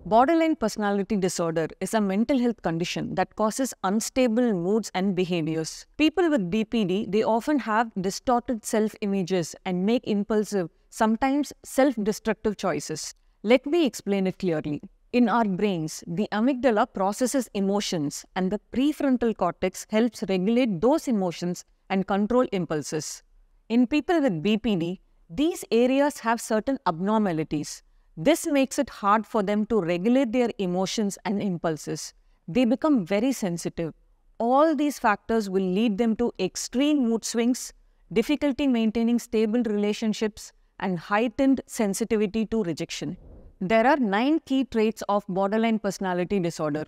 Borderline personality disorder is a mental health condition that causes unstable moods and behaviors. People with BPD, they often have distorted self-images and make impulsive, sometimes self-destructive choices. Let me explain it clearly. In our brains, the amygdala processes emotions and the prefrontal cortex helps regulate those emotions and control impulses. In people with BPD, these areas have certain abnormalities. This makes it hard for them to regulate their emotions and impulses. They become very sensitive. All these factors will lead them to extreme mood swings, difficulty maintaining stable relationships, and heightened sensitivity to rejection. There are 9 key traits of borderline personality disorder.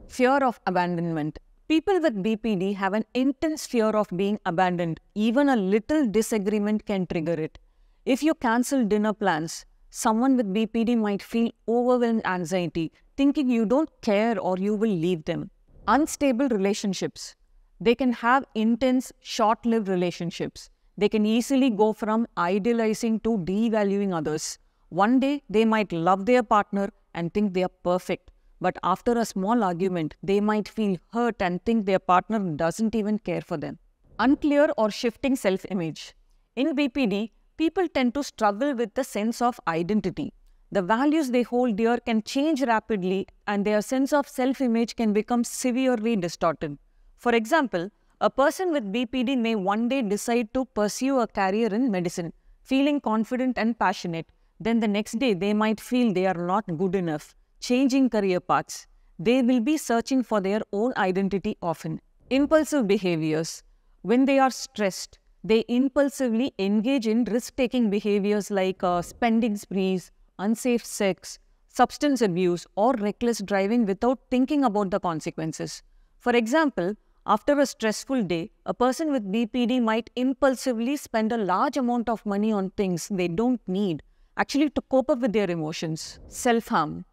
Fear of abandonment. People with BPD have an intense fear of being abandoned. Even a little disagreement can trigger it. If you cancel dinner plans, someone with BPD might feel overwhelmed anxiety, thinking you don't care or you will leave them. Unstable relationships. They can have intense, short-lived relationships. They can easily go from idealizing to devaluing others. One day, they might love their partner and think they are perfect. But after a small argument, they might feel hurt and think their partner doesn't even care for them. Unclear or shifting self-image. In BPD, people tend to struggle with the sense of identity. The values they hold dear can change rapidly and their sense of self-image can become severely distorted. For example, a person with BPD may one day decide to pursue a career in medicine, feeling confident and passionate. Then the next day, they might feel they are not good enough, changing career paths. They will be searching for their own identity often. Impulsive behaviors. When they are stressed, they impulsively engage in risk-taking behaviors like spending sprees, unsafe sex, substance abuse, or reckless driving without thinking about the consequences. For example, after a stressful day, a person with BPD might impulsively spend a large amount of money on things they don't need, actually to cope up with their emotions. Self-harm.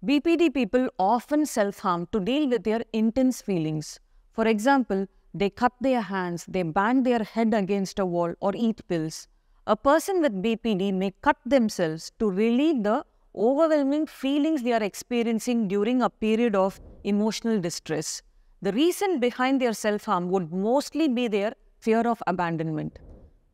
BPD people often self-harm to deal with their intense feelings. For example, they cut their hands, they bang their head against a wall or eat pills. A person with BPD may cut themselves to relieve the overwhelming feelings they are experiencing during a period of emotional distress. The reason behind their self-harm would mostly be their fear of abandonment.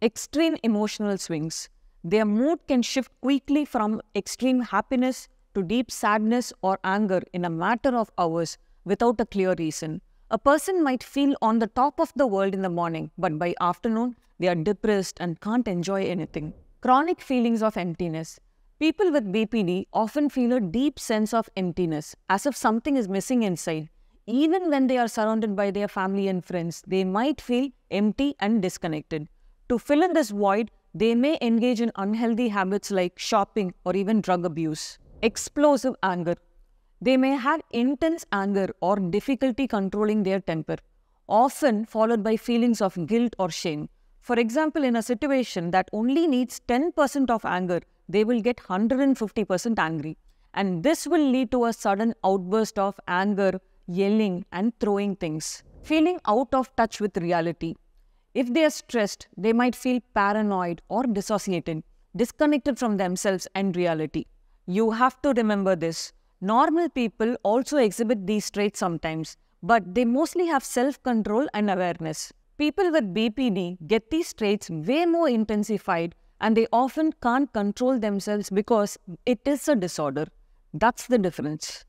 Extreme emotional swings. Their mood can shift quickly from extreme happiness to deep sadness or anger in a matter of hours without a clear reason. A person might feel on the top of the world in the morning, but by afternoon, they are depressed and can't enjoy anything. Chronic feelings of emptiness. People with BPD often feel a deep sense of emptiness, as if something is missing inside. Even when they are surrounded by their family and friends, they might feel empty and disconnected. To fill in this void, they may engage in unhealthy habits like shopping or even drug abuse. Explosive anger. They may have intense anger or difficulty controlling their temper, often followed by feelings of guilt or shame. For example, in a situation that only needs 10% of anger, they will get 150% angry. And this will lead to a sudden outburst of anger, yelling, and throwing things. Feeling out of touch with reality. If they are stressed, they might feel paranoid or dissociated, disconnected from themselves and reality. You have to remember this. Normal people also exhibit these traits sometimes, but they mostly have self-control and awareness. People with BPD get these traits way more intensified and they often can't control themselves because it is a disorder. That's the difference.